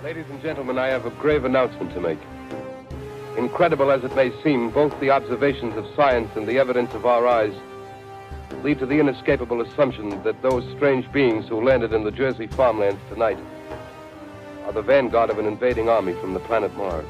Ladies and gentlemen, I have a grave announcement to make. Incredible as it may seem, both the observations of science and the evidence of our eyes lead to the inescapable assumption that those strange beings who landed in the Jersey farmlands tonight are the vanguard of an invading army from the planet Mars.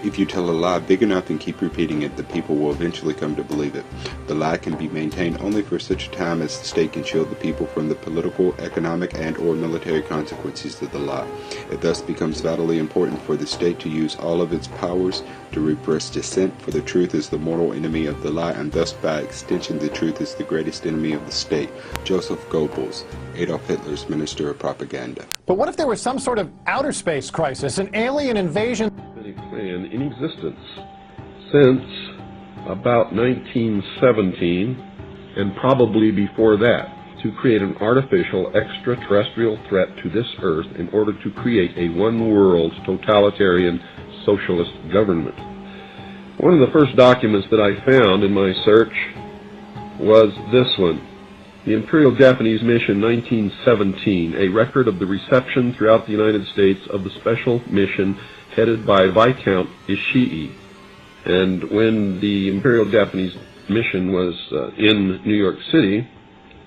If you tell a lie big enough and keep repeating it, the people will eventually come to believe it. The lie can be maintained only for such a time as the state can shield the people from the political, economic, and/or military consequences of the lie. It thus becomes vitally important for the state to use all of its powers to repress dissent, for the truth is the mortal enemy of the lie, and thus by extension the truth is the greatest enemy of the state. Joseph Goebbels, Adolf Hitler's Minister of Propaganda. But what if there was some sort of outer space crisis, an alien invasion? Plan in existence since about 1917 and probably before that to create an artificial extraterrestrial threat to this earth in order to create a one-world totalitarian socialist government. One of the first documents that I found in my search was this one, the Imperial Japanese Mission 1917, a record of the reception throughout the United States of the special mission headed by Viscount Ishii. And when the Imperial Japanese Mission was in New York City,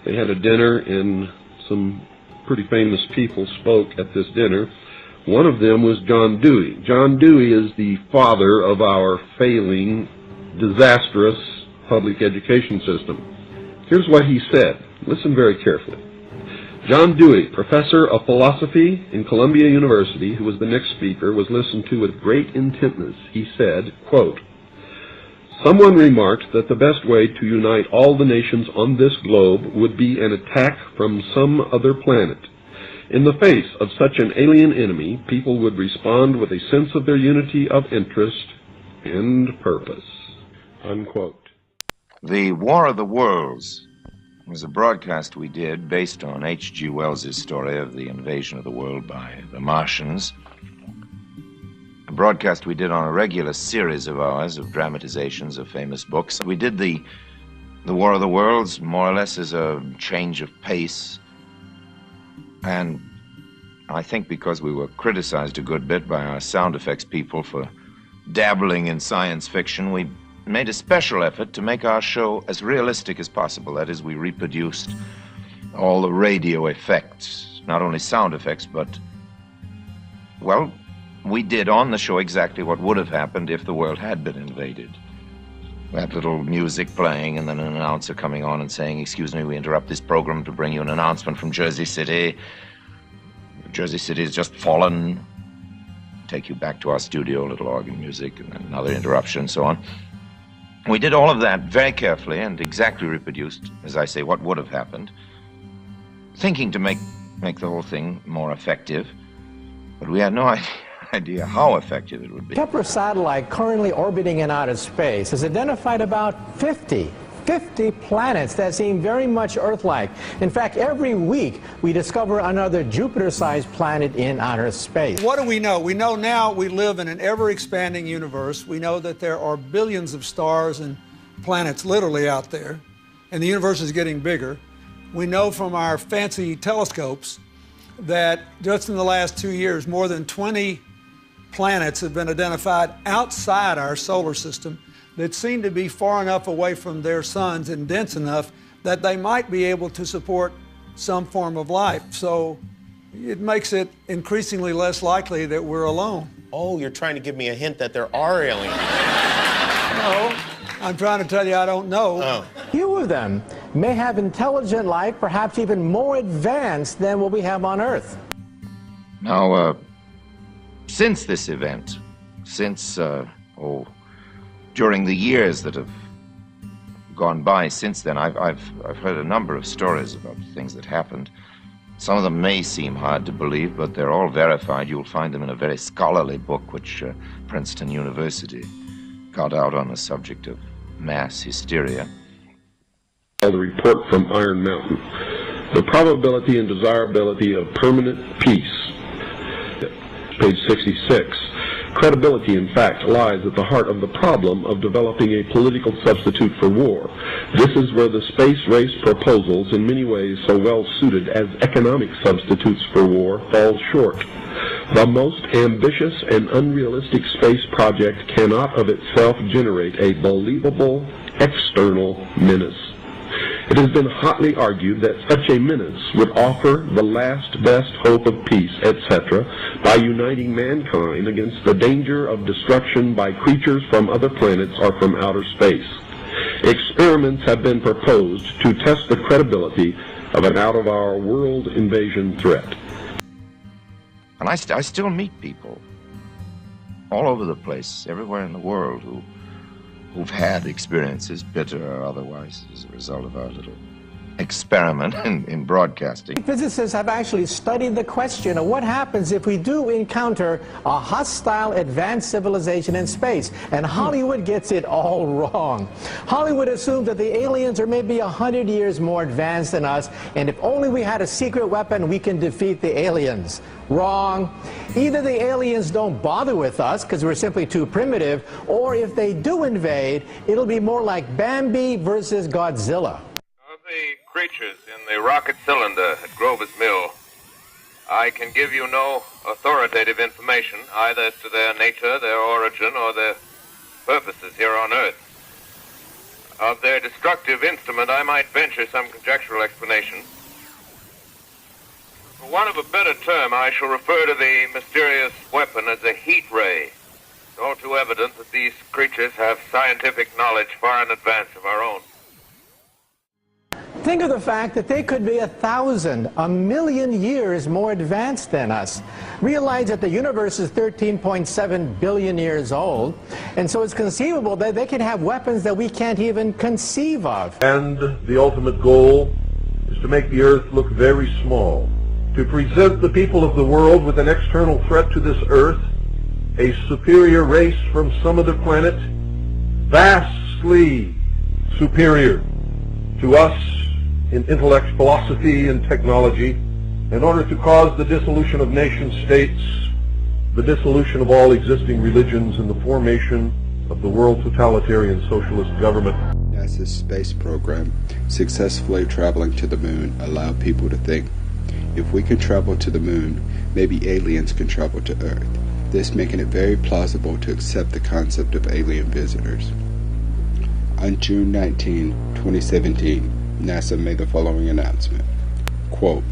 they had a dinner and some pretty famous people spoke at this dinner. One of them was John Dewey. John Dewey is the father of our failing, disastrous public education system. Here's what he said. Listen very carefully. John Dewey, professor of philosophy in Columbia University, who was the next speaker, was listened to with great intentness. He said, quote, "Someone remarked that the best way to unite all the nations on this globe would be an attack from some other planet. In the face of such an alien enemy, people would respond with a sense of their unity of interest and purpose." Unquote. The War of the Worlds was a broadcast we did based on H.G. Wells' story of the invasion of the world by the Martians. A broadcast we did on a regular series of ours of dramatizations of famous books. We did the War of the Worlds more or less as a change of pace. And I think because we were criticized a good bit by our sound effects people for dabbling in science fiction, we made a special effort to make our show as realistic as possible. That is, we reproduced all the radio effects, not only sound effects, but, well, we did on the show exactly what would have happened if the world had been invaded. That little music playing and then an announcer coming on and saying, "Excuse me, we interrupt this program to bring you an announcement from Jersey City. Jersey City has just fallen. Take you back to our studio," a little organ music, and then another interruption, and so on. We did all of that very carefully and exactly reproduced, as I say, what would have happened, thinking to make the whole thing more effective, but we had no idea how effective it would be. Kepler satellite currently orbiting in outer space has identified about 50 planets that seem very much Earth-like. In fact, every week we discover another Jupiter-sized planet in outer space. What do we know? We know now we live in an ever-expanding universe. We know that there are billions of stars and planets literally out there, and the universe is getting bigger. We know from our fancy telescopes that just in the last 2 years, more than 20 planets have been identified outside our solar system that seem to be far enough away from their suns and dense enough that they might be able to support some form of life. So it makes it increasingly less likely that we're alone. Oh, you're trying to give me a hint that there are aliens. No, I'm trying to tell you I don't know. Oh. Few of them may have intelligent life, perhaps even more advanced than what we have on Earth. Now, since this event, during the years that have gone by since then, I've heard a number of stories about things that happened. Some of them may seem hard to believe, but they're all verified. You'll find them in a very scholarly book which Princeton University got out on the subject of mass hysteria. The report from Iron Mountain, the probability and desirability of permanent peace, page 66. Credibility, in fact, lies at the heart of the problem of developing a political substitute for war. This is where the space race proposals, in many ways so well suited as economic substitutes for war, fall short. The most ambitious and unrealistic space project cannot of itself generate a believable external menace. It has been hotly argued that such a menace would offer the last best hope of peace, etc., by uniting mankind against the danger of destruction by creatures from other planets or from outer space. Experiments have been proposed to test the credibility of an out-of-our-world invasion threat. And I still meet people all over the place, everywhere in the world, who've had experiences, bitter or otherwise, as a result of our little experiment in broadcasting. Physicists have actually studied the question of what happens if we do encounter a hostile advanced civilization in space. And Hollywood gets it all wrong. Hollywood assumes that the aliens are maybe 100 years more advanced than us, and if only we had a secret weapon, we can defeat the aliens. Wrong. Either the aliens don't bother with us because we're simply too primitive, or if they do invade, it'll be more like Bambi versus Godzilla. Of the creatures in the rocket cylinder at Grover's Mill, I can give you no authoritative information either as to their nature, their origin, or their purposes here on Earth. Of their destructive instrument, I might venture some conjectural explanation. For want of a better term, I shall refer to the mysterious weapon as a heat ray. It's all too evident that these creatures have scientific knowledge far in advance of our own. Think of the fact that they could be 1,000, 1,000,000 years more advanced than us. Realize that the universe is 13.7 billion years old, and so it's conceivable that they can have weapons that we can't even conceive of. And the ultimate goal is to make the Earth look very small, to present the people of the world with an external threat to this Earth, a superior race from some other planet, vastly superior to us in intellect, philosophy, and technology, in order to cause the dissolution of nation-states, the dissolution of all existing religions, and the formation of the world totalitarian socialist government. NASA's space program, successfully traveling to the moon, allowed people to think, if we can travel to the moon, maybe aliens can travel to Earth, this making it very plausible to accept the concept of alien visitors. On June 19, 2017, NASA made the following announcement. Quote,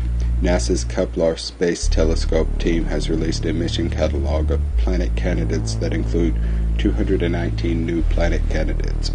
NASA's Kepler Space Telescope team has released a mission catalog of planet candidates that include 219 new planet candidates,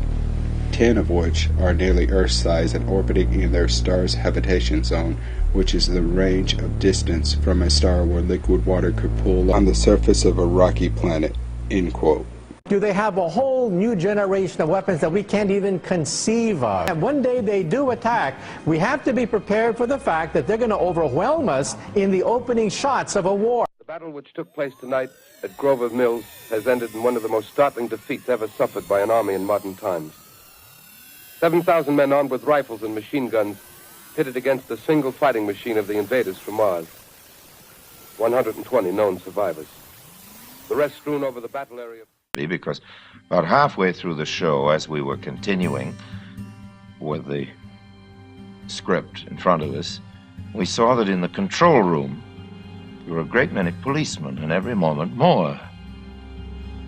10 of which are nearly Earth-size and orbiting in their star's habitation zone, which is the range of distance from a star where liquid water could pool on the surface of a rocky planet. End quote. Do they have a whole new generation of weapons that we can't even conceive of? And one day they do attack, we have to be prepared for the fact that they're going to overwhelm us in the opening shots of a war. The battle which took place tonight at Grover Mills has ended in one of the most startling defeats ever suffered by an army in modern times. 7,000 men armed with rifles and machine guns pitted against the single fighting machine of the invaders from Mars. 120 known survivors. The rest strewn over the battle area. Because about halfway through the show, as we were continuing with the script in front of us, we saw that in the control room there were a great many policemen, and every moment more.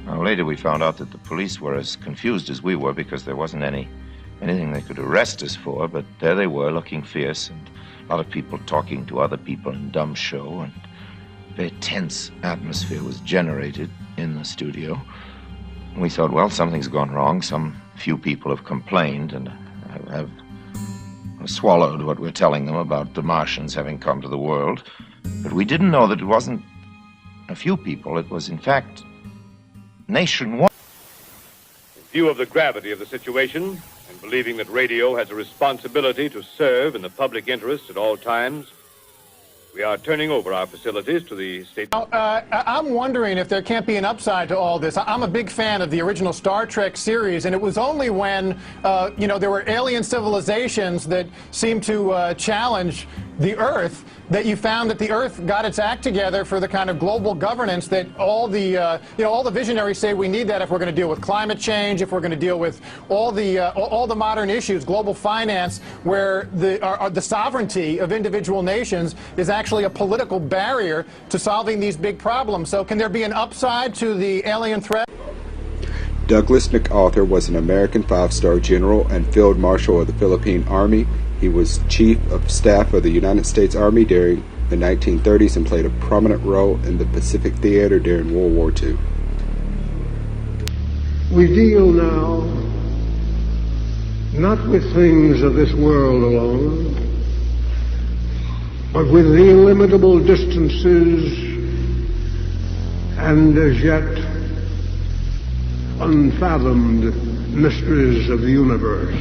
Now, later we found out that the police were as confused as we were because there wasn't anything they could arrest us for, but there they were, looking fierce, and a lot of people talking to other people in dumb show, and a very tense atmosphere was generated in the studio. We thought, well, something's gone wrong. Some few people have complained and have swallowed what we're telling them about the Martians having come to the world. But we didn't know that it wasn't a few people. It was, in fact, nationwide. In view of the gravity of the situation, and believing that radio has a responsibility to serve in the public interest at all times, we are turning over our facilities to the state. I'm wondering if there can't be an upside to all this. I'm a big fan of the original Star Trek series, and it was only when, there were alien civilizations that seemed to challenge the Earth, that you found that the Earth got its act together for the kind of global governance that all the all the visionaries say we need that if we're going to deal with climate change, if we're going to deal with all the modern issues, global finance, where the sovereignty of individual nations is actually a political barrier to solving these big problems. So can there be an upside to the alien threat? Douglas MacArthur was an American five-star general and field marshal of the Philippine Army. He was chief of staff of the United States Army during the 1930s and played a prominent role in the Pacific Theater during World War II. We deal now not with things of this world alone, but with the illimitable distances and as yet unfathomed mysteries of the universe.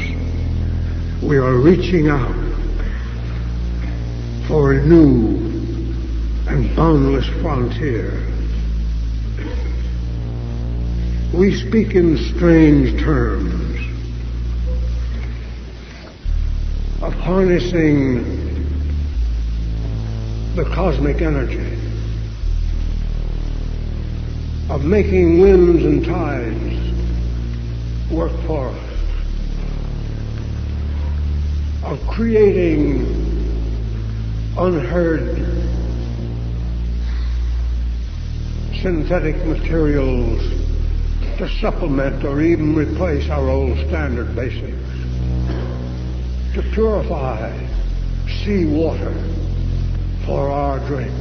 We are reaching out for a new and boundless frontier. We speak in strange terms of harnessing the cosmic energy, of making winds and tides work for us, of creating unheard synthetic materials to supplement or even replace our old standard basics, to purify seawater for our drink,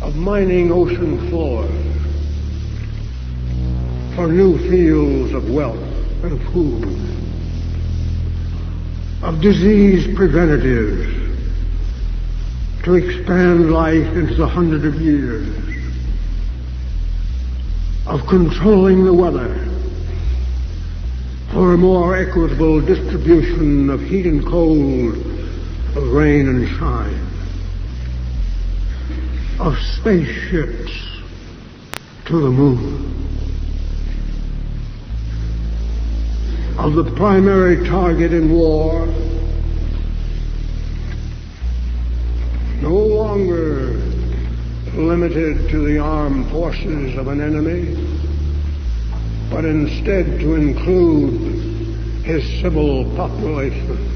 of mining ocean floors for new fields of wealth and food, of disease preventatives to expand life into the hundreds of years, of controlling the weather for a more equitable distribution of heat and cold, of rain and shine, of spaceships to the moon, of the primary target in war no longer limited to the armed forces of an enemy, but instead to include his civil populations,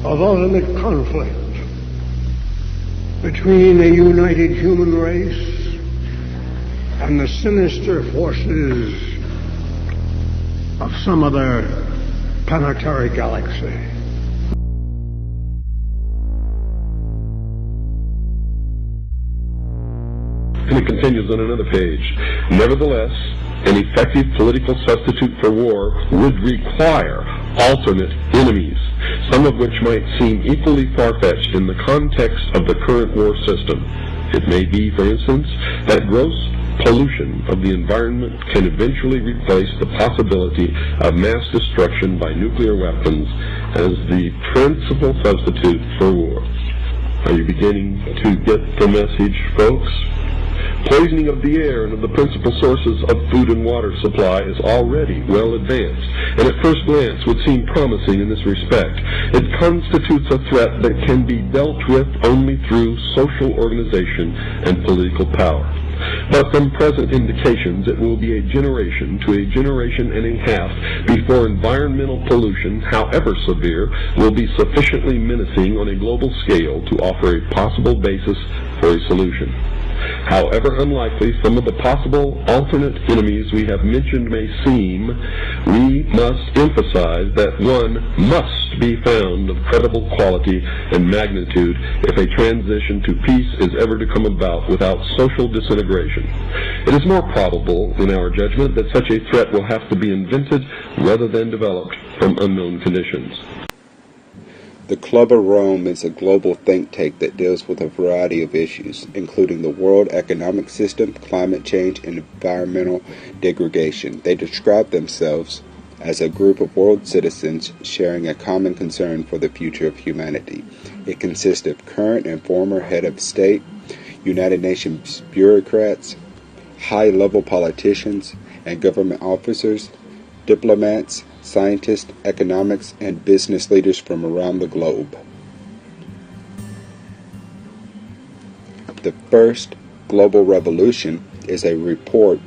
of ultimate conflict between a united human race and the sinister forces of some other planetary galaxy. And it continues on another page. Nevertheless, an effective political substitute for war would require alternate enemies, some of which might seem equally far-fetched in the context of the current war system. It may be, for instance, that gross pollution of the environment can eventually replace the possibility of mass destruction by nuclear weapons as the principal substitute for war. Are you beginning to get the message, folks? Poisoning of the air and of the principal sources of food and water supply is already well advanced, and at first glance would seem promising in this respect. It constitutes a threat that can be dealt with only through social organization and political power. But from present indications, it will be a generation to a generation and a half before environmental pollution, however severe, will be sufficiently menacing on a global scale to offer a possible basis for a solution. However unlikely some of the possible alternate enemies we have mentioned may seem, we must emphasize that one must be found of credible quality and magnitude if a transition to peace is ever to come about without social disintegration. It is more probable, in our judgment, that such a threat will have to be invented rather than developed from unknown conditions. The Club of Rome is a global think tank that deals with a variety of issues, including the world economic system, climate change, and environmental degradation. They describe themselves as a group of world citizens sharing a common concern for the future of humanity. It consists of current and former head of state, United Nations bureaucrats, high-level politicians and government officers, diplomats, scientists, economics, and business leaders from around the globe. The first global revolution is a report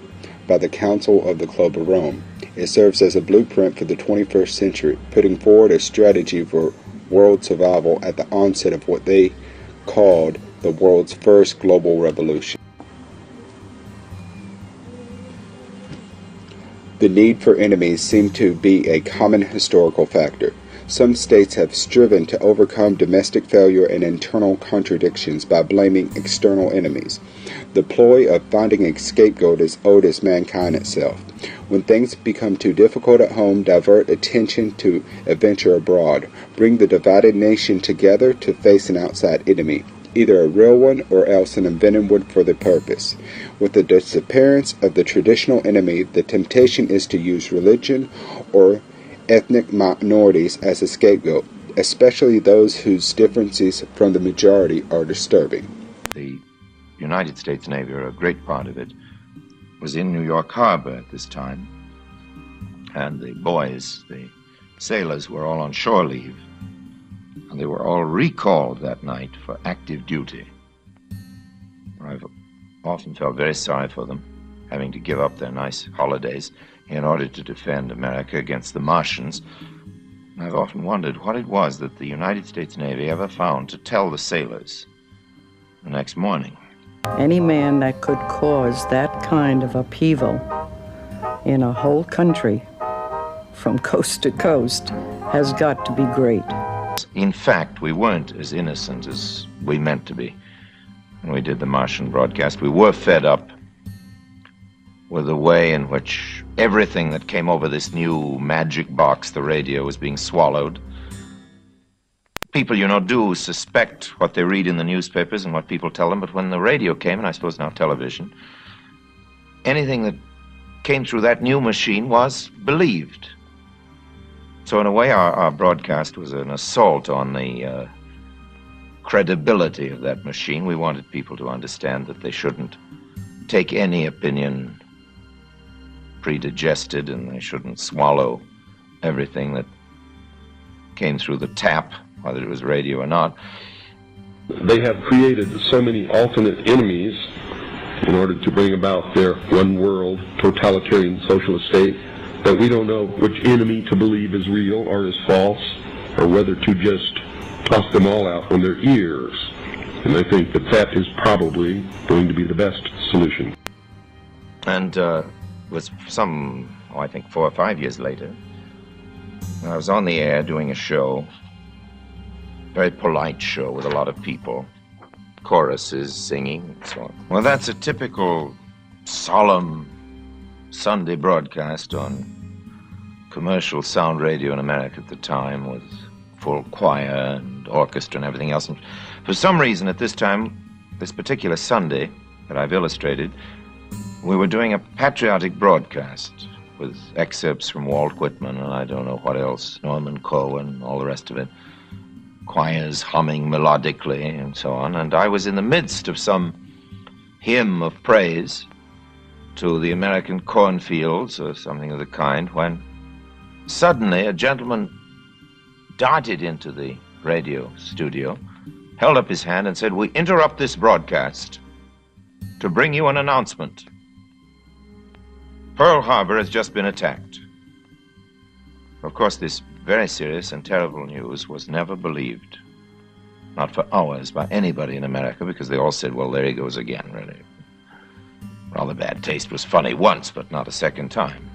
by the Council of the Club of Rome. It serves as a blueprint for the 21st century, putting forward a strategy for world survival at the onset of what they called the world's first global revolution. The need for enemies seemed to be a common historical factor. Some states have striven to overcome domestic failure and internal contradictions by blaming external enemies. The ploy of finding a scapegoat is owed as mankind itself. When things become too difficult at home, divert attention to adventure abroad. Bring the divided nation together to face an outside enemy, either a real one or else an invented one for the purpose. With the disappearance of the traditional enemy, the temptation is to use religion or ethnic minorities as a scapegoat, especially those whose differences from the majority are disturbing. The United States Navy, or a great part of it, was in New York Harbor at this time, and the boys, the sailors, were all on shore leave, and they were all recalled that night for active duty. I've often felt very sorry for them, having to give up their nice holidays in order to defend America against the Martians. I've often wondered what it was that the United States Navy ever found to tell the sailors the next morning. Any man that could cause that kind of upheaval in a whole country from coast to coast has got to be great. In fact, we weren't as innocent as we meant to be when we did the Martian broadcast. We were fed up with the way in which everything that came over this new magic box, the radio, was being swallowed. People, you know, do suspect what they read in the newspapers and what people tell them, but when the radio came, and I suppose now television, anything that came through that new machine was believed. So in a way, our broadcast was an assault on the credibility of that machine. We wanted people to understand that they shouldn't take any opinion predigested, and they shouldn't swallow everything that came through the tap, whether it was radio or not. They have created so many alternate enemies in order to bring about their one world totalitarian socialist state that we don't know which enemy to believe is real or is false, or whether to just toss them all out on their ears. And I think that that is probably going to be the best solution. And was some, I think 4 or 5 years later, I was on the air doing a show, very polite show with a lot of people, choruses, singing, and so on. Well, that's a typical solemn Sunday broadcast on commercial sound radio in America at the time, with full choir and orchestra and everything else. And for some reason at this time, this particular Sunday that I've illustrated, we were doing a patriotic broadcast with excerpts from Walt Whitman and I don't know what else, Norman Cohen, all the rest of it, choirs humming melodically and so on. And I was in the midst of some hymn of praise to the American cornfields or something of the kind, when suddenly a gentleman darted into the radio studio, held up his hand and said, "We interrupt this broadcast to bring you an announcement. Pearl Harbor has just been attacked." Of course, this very serious and terrible news was never believed, not for hours, by anybody in America, because they all said, well, there he goes again, really. Rather bad taste. Was funny once, but not a second time.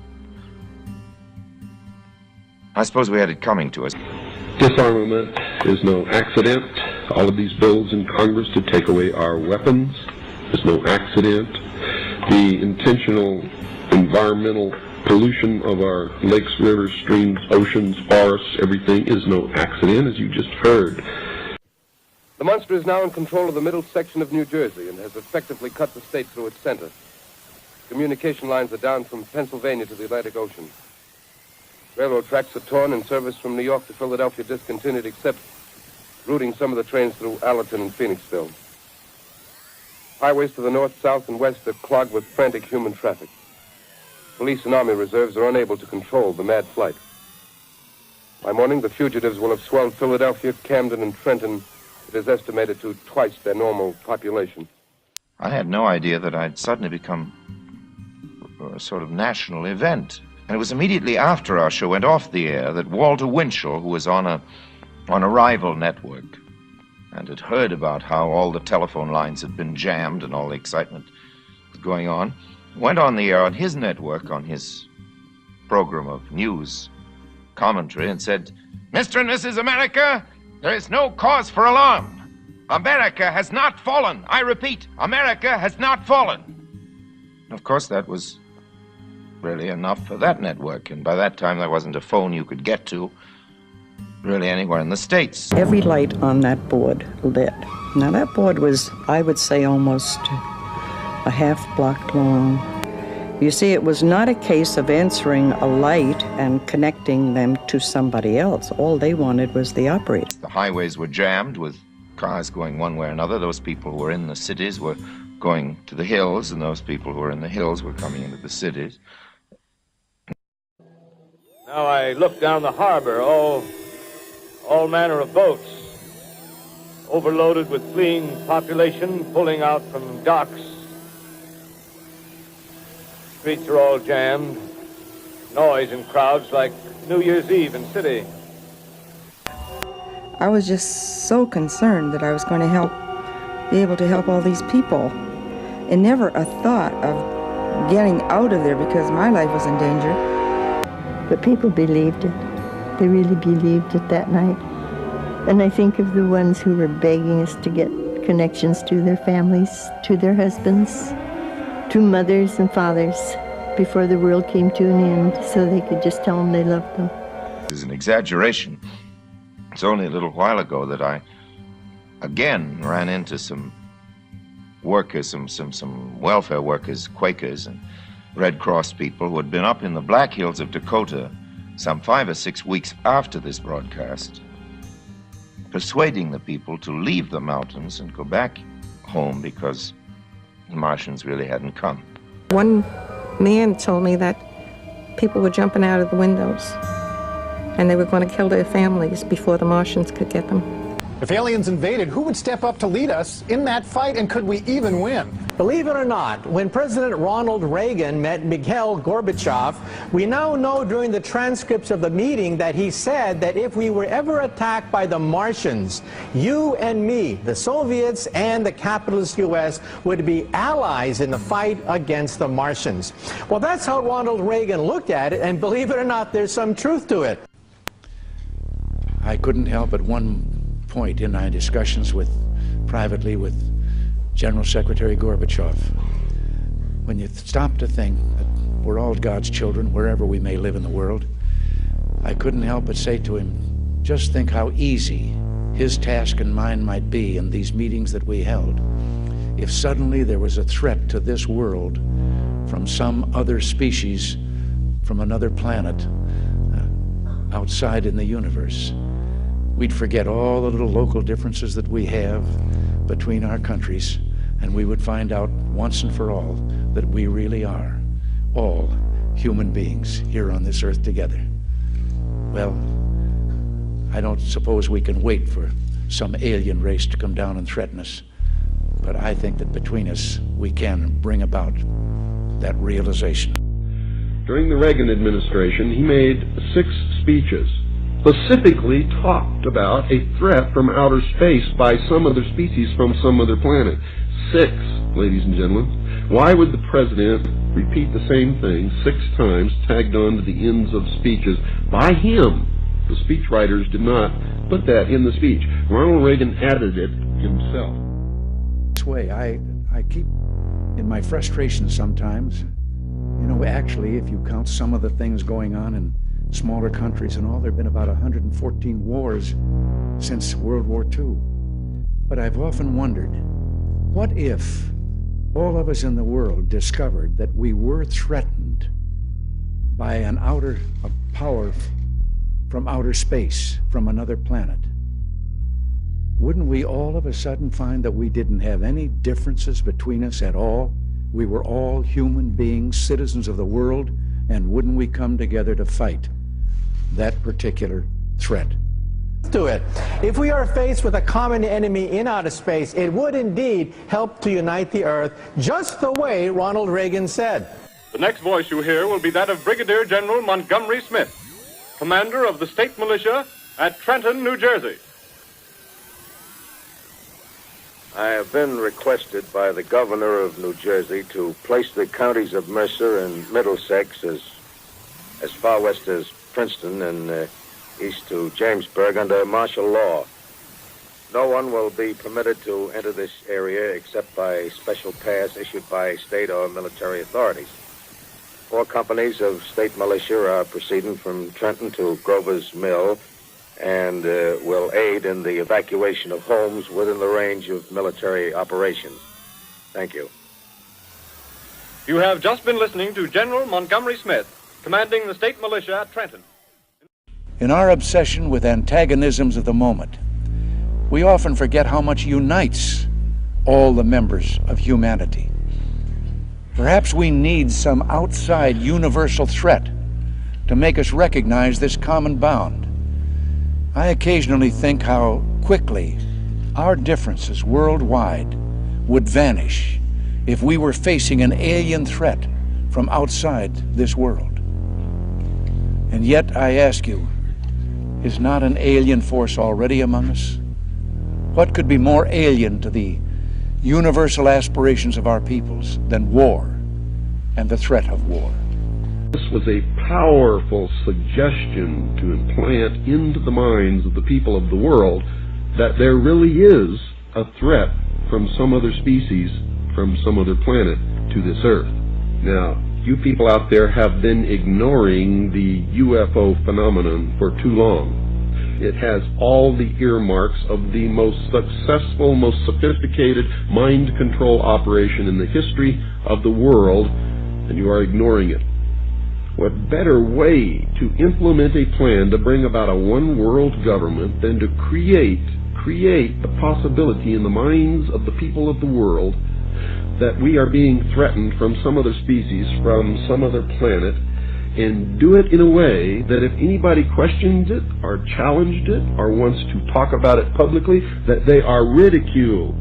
I suppose we had it coming to us. Disarmament is no accident. All of these bills in Congress to take away our weapons is no accident. The intentional environmental pollution of our lakes, rivers, streams, oceans, forests, everything is no accident, as you just heard. The monster is now in control of the middle section of New Jersey and has effectively cut the state through its center. Communication lines are down from Pennsylvania to the Atlantic Ocean. Railroad tracks are torn and service from New York to Philadelphia discontinued, except routing some of the trains through Allerton and Phoenixville. Highways to the north, south, and west are clogged with frantic human traffic. Police and Army reserves are unable to control the mad flight. By morning, the fugitives will have swelled Philadelphia, Camden, and Trenton. It is estimated to twice their normal population. I had no idea that I'd suddenly become a sort of national event. And it was immediately after our show went off the air that Walter Winchell, who was on a rival network and had heard about how all the telephone lines had been jammed and all the excitement was going on, went on the air on his network, on his program of news commentary, and said, "Mr. and Mrs. America, there is no cause for alarm. America has not fallen. I repeat, America has not fallen." Of course, that was really enough for that network, and by that time there wasn't a phone you could get to really anywhere in the States. Every light on that board lit. Now that board was, I would say, almost a half block long. You see, it was not a case of answering a light and connecting them to somebody else. All they wanted was the operator. The highways were jammed with cars going one way or another. Those people who were in the cities were going to the hills, and those people who were in the hills were coming into the cities. Now I look down the harbor, all manner of boats, overloaded with fleeing population, pulling out from docks. Streets are all jammed, noise and crowds like New Year's Eve in city. I was just so concerned that I was going to be able to help all these people, and never a thought of getting out of there because my life was in danger. But people believed it. They really believed it that night. And I think of the ones who were begging us to get connections to their families, to their husbands, to mothers and fathers before the world came to an end, so they could just tell them they loved them. It's an exaggeration. It's only a little while ago that I again ran into some workers, some welfare workers, Quakers, and Red Cross people who had been up in the Black Hills of Dakota some 5 or 6 weeks after this broadcast, persuading the people to leave the mountains and go back home because the Martians really hadn't come. One man told me that people were jumping out of the windows and they were going to kill their families before the Martians could get them. If aliens invaded, who would step up to lead us in that fight, and could we even win? Believe it or not, when President Ronald Reagan met Mikhail Gorbachev, we now know during the transcripts of the meeting that he said that if we were ever attacked by the Martians, you and me, the Soviets and the capitalist U.S., would be allies in the fight against the Martians. Well, that's how Ronald Reagan looked at it, and believe it or not, there's some truth to it. I couldn't help at one point in my discussions privately with General Secretary Gorbachev, when you stop to think that we're all God's children wherever we may live in the world, I couldn't help but say to him, just think how easy his task and mine might be in these meetings that we held if suddenly there was a threat to this world from some other species from another planet outside in the universe. We'd forget all the little local differences that we have between our countries, and we would find out once and for all that we really are all human beings here on this earth together. Well, I don't suppose we can wait for some alien race to come down and threaten us, but I think that between us we can bring about that realization. During the Reagan administration, he made 6 speeches specifically talked about a threat from outer space by some other species from some other planet. 6, ladies and gentlemen. Why would the president repeat the same thing 6 times, tagged on to the ends of speeches by him? The speechwriters did not put that in the speech. Ronald Reagan added it himself. This way, I keep, in my frustration sometimes, you know, actually, if you count some of the things going on in smaller countries and all, there have been about 114 wars since World War II. But I've often wondered, what if all of us in the world discovered that we were threatened by a power from outer space, from another planet? Wouldn't we all of a sudden find that we didn't have any differences between us at all? We were all human beings, citizens of the world, and wouldn't we come together to fight that particular threat. To it. If we are faced with a common enemy in outer space, it would indeed help to unite the Earth, just the way Ronald Reagan said. The next voice you hear will be that of Brigadier General Montgomery Smith, commander of the state militia at Trenton, New Jersey. I have been requested by the governor of New Jersey to place the counties of Mercer and Middlesex as far west as Princeton and east to Jamesburg under martial law. No one will be permitted to enter this area except by special pass issued by state or military authorities. 4 companies of state militia are proceeding from Trenton to Grover's Mill and will aid in the evacuation of homes within the range of military operations. Thank you. You have just been listening to General Montgomery Smith, commanding the state militia at Trenton. In our obsession with antagonisms of the moment, we often forget how much unites all the members of humanity. Perhaps we need some outside universal threat to make us recognize this common bound. I occasionally think how quickly our differences worldwide would vanish if we were facing an alien threat from outside this world. And yet, I ask you, is not an alien force already among us? What could be more alien to the universal aspirations of our peoples than war and the threat of war? This was a powerful suggestion to implant into the minds of the people of the world that there really is a threat from some other species, from some other planet to this Earth. Now, you people out there have been ignoring the UFO phenomenon for too long. It has all the earmarks of the most successful, most sophisticated mind control operation in the history of the world, and you are ignoring it. What better way to implement a plan to bring about a one-world government than to create the possibility in the minds of the people of the world that we are being threatened from some other species, from some other planet, and do it in a way that if anybody questions it or challenged it or wants to talk about it publicly, that they are ridiculed.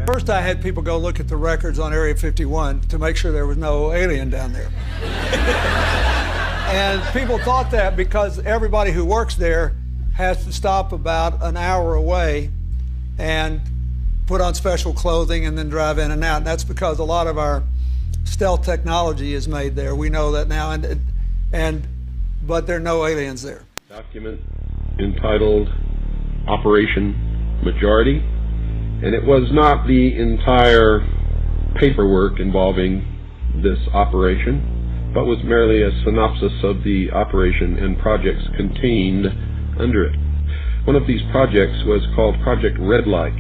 First, I had people go look at the records on Area 51 to make sure there was no alien down there. And people thought that because everybody who works there has to stop about an hour away and put on special clothing and then drive in and out. And that's because a lot of our stealth technology is made there. We know that now, but there are no aliens there. Document entitled Operation Majority, and it was not the entire paperwork involving this operation, but was merely a synopsis of the operation and projects contained under it. One of these projects was called Project Red Light.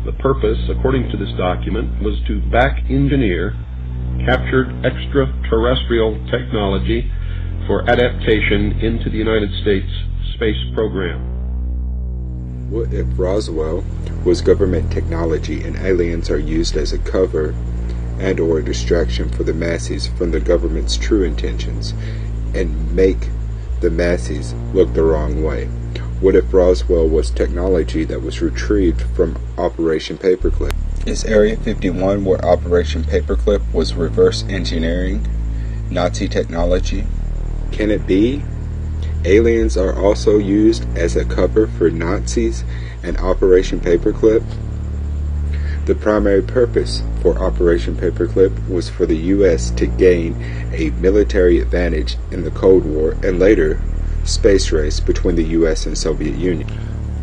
The purpose, according to this document, was to back-engineer captured extraterrestrial technology for adaptation into the United States space program. What if Roswell was government technology and aliens are used as a cover and or a distraction for the masses from the government's true intentions and make the masses look the wrong way? What if Roswell was technology that was retrieved from Operation Paperclip? Is Area 51 where Operation Paperclip was reverse engineering Nazi technology? Can it be? Aliens are also used as a cover for Nazis and Operation Paperclip? The primary purpose for Operation Paperclip was for the U.S. to gain a military advantage in the Cold War and later space race between the U.S. and Soviet Union.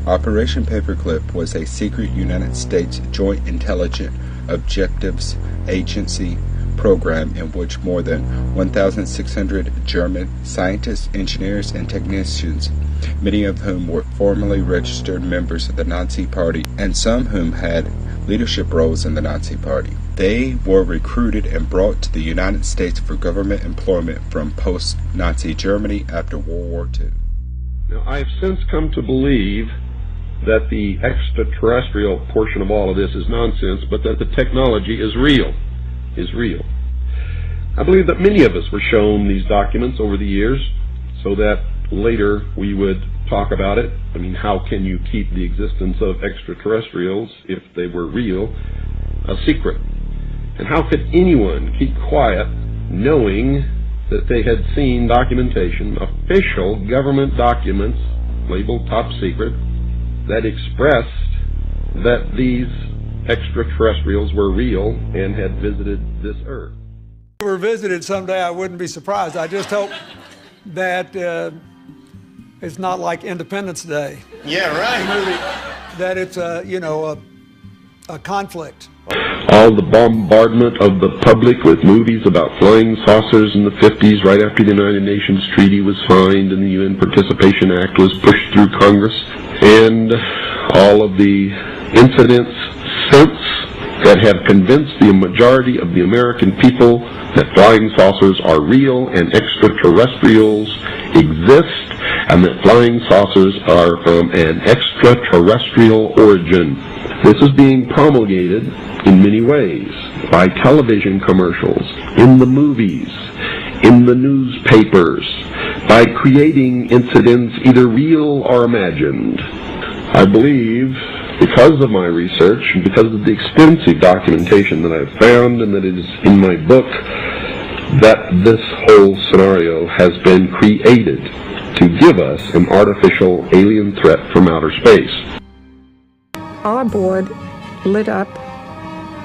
Operation Paperclip was a secret United States Joint Intelligence Objectives Agency program in which more than 1,600 German scientists, engineers, and technicians, many of whom were formerly registered members of the Nazi Party, and some whom had leadership roles in the Nazi Party. They were recruited and brought to the United States for government employment from post-Nazi Germany after World War II. Now, I have since come to believe that the extraterrestrial portion of all of this is nonsense, but that the technology is real. I believe that many of us were shown these documents over the years so that later we would talk about it. I mean, how can you keep the existence of extraterrestrials, if they were real, a secret? And how could anyone keep quiet knowing that they had seen documentation, official government documents, labeled top secret, that expressed that these extraterrestrials were real and had visited this Earth? If we were visited someday, I wouldn't be surprised. I just hope that it's not like Independence Day. Yeah, right. That it's a conflict. All the bombardment of the public with movies about flying saucers in the 50s, right after the United Nations Treaty was signed and the UN Participation Act was pushed through Congress, and all of the incidents since that have convinced the majority of the American people that flying saucers are real and extraterrestrials exist, and that flying saucers are from an extraterrestrial origin. This is being promulgated in many ways, by television commercials, in the movies, in the newspapers, by creating incidents either real or imagined. I believe, because of my research and because of the extensive documentation that I've found and that is in my book, that this whole scenario has been created to give us an artificial alien threat from outer space. Our board lit up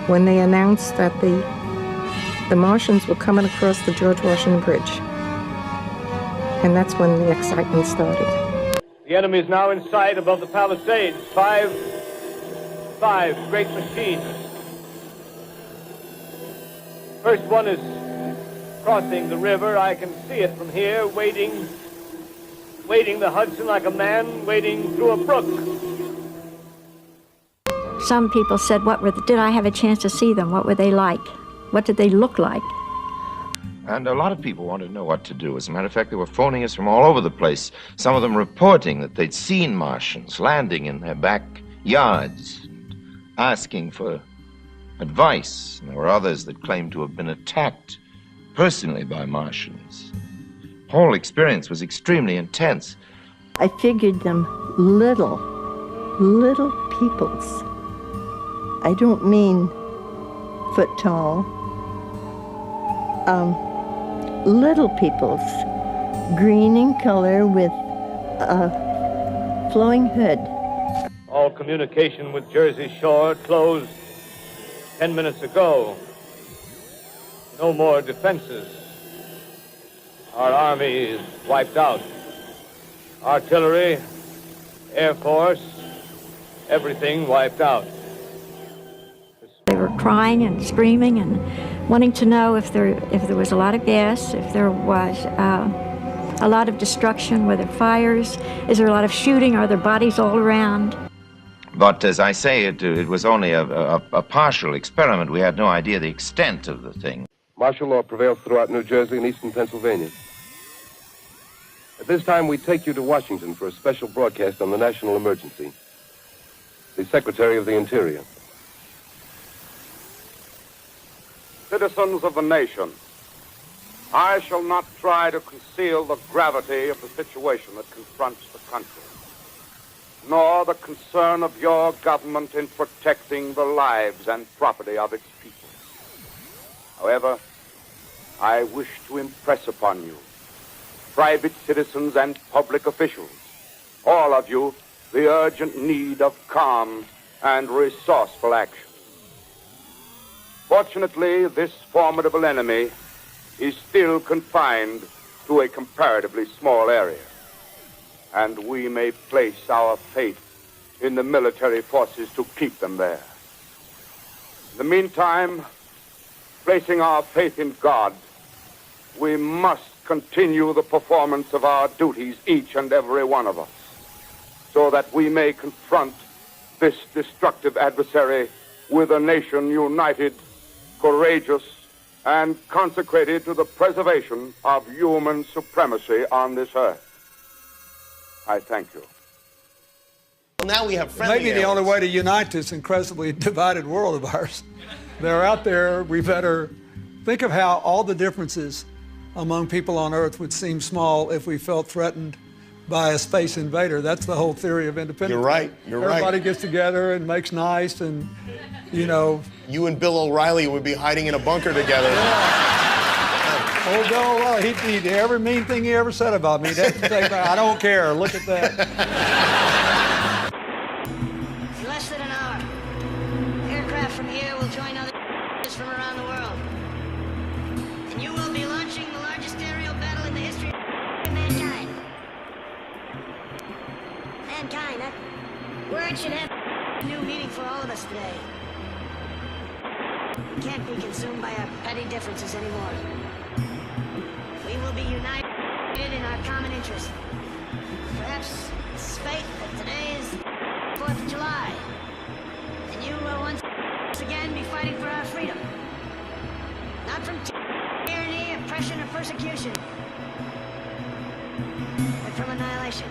when they announced that the Martians were coming across the George Washington Bridge. And that's when the excitement started. The enemy is now in sight above the Palisades. Five great machines. First one is crossing the river. I can see it from here, wading the Hudson like a man wading through a brook. Some people said, did I have a chance to see them? What were they like? What did they look like? And a lot of people wanted to know what to do. As a matter of fact, they were phoning us from all over the place, some of them reporting that they'd seen Martians landing in their backyards and asking for advice. And there were others that claimed to have been attacked personally by Martians. The whole experience was extremely intense. I figured them little peoples. I don't mean foot tall. Little peoples, green in color with a flowing hood. All communication with Jersey Shore closed 10 minutes ago. No more defenses. Our army is wiped out. Artillery, Air Force, everything wiped out. They were crying and screaming and wanting to know if there was a lot of gas, if there was a lot of destruction, were there fires, is there a lot of shooting, are there bodies all around? But as I say, it was only a partial experiment. We had no idea the extent of the thing. Martial law prevails throughout New Jersey and eastern Pennsylvania. At this time, we take you to Washington for a special broadcast on the national emergency. The Secretary of the Interior. Citizens of the nation, I shall not try to conceal the gravity of the situation that confronts the country, nor the concern of your government in protecting the lives and property of its people. However, I wish to impress upon you, private citizens and public officials, all of you, the urgent need of calm and resourceful action. Fortunately, this formidable enemy is still confined to a comparatively small area, and we may place our faith in the military forces to keep them there. In the meantime, placing our faith in God, we must continue the performance of our duties, each and every one of us, so that we may confront this destructive adversary with a nation united, courageous, and consecrated to the preservation of human supremacy on this earth. I thank you. Well, now we have friendly Maybe the only way to unite this incredibly divided world of ours. They're out there. We better think of how all the differences among people on Earth would seem small if we felt threatened by a space invader. That's the whole theory of independence. You're right. You're right. Everybody gets together and makes nice, and you know. You and Bill O'Reilly would be hiding in a bunker together. Oh, Bill O'Reilly, he'd every mean thing he ever said about me. That's the thing. I don't care. Look at that. In less than an hour, aircraft from here will join others from around the world. And you will be launching the largest aerial battle in the history of mankind. Mankind, that word should have a new meaning for all of us today. We can't be consumed by our petty differences anymore. We will be united in our common interest. Perhaps it's fate that today is 4th of July, and you will once again be fighting for our freedom. Not from tyranny, oppression, or persecution, but from annihilation.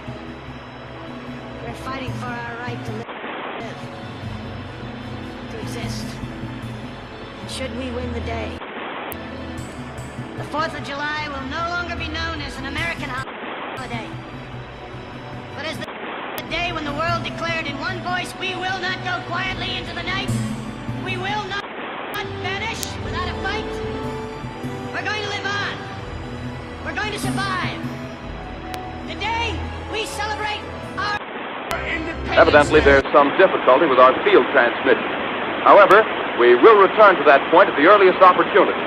We're fighting for our right to live, to exist. And should we win the day, the 4th of July will no longer be known as an American holiday, but as the day when the world declared in one voice, we will not go quietly into the night. We will not vanish without a fight. We're going to live on. We're going to survive. Today, we celebrate our independence. Evidently, there's some difficulty with our field transmission. However, we will return to that point at the earliest opportunity.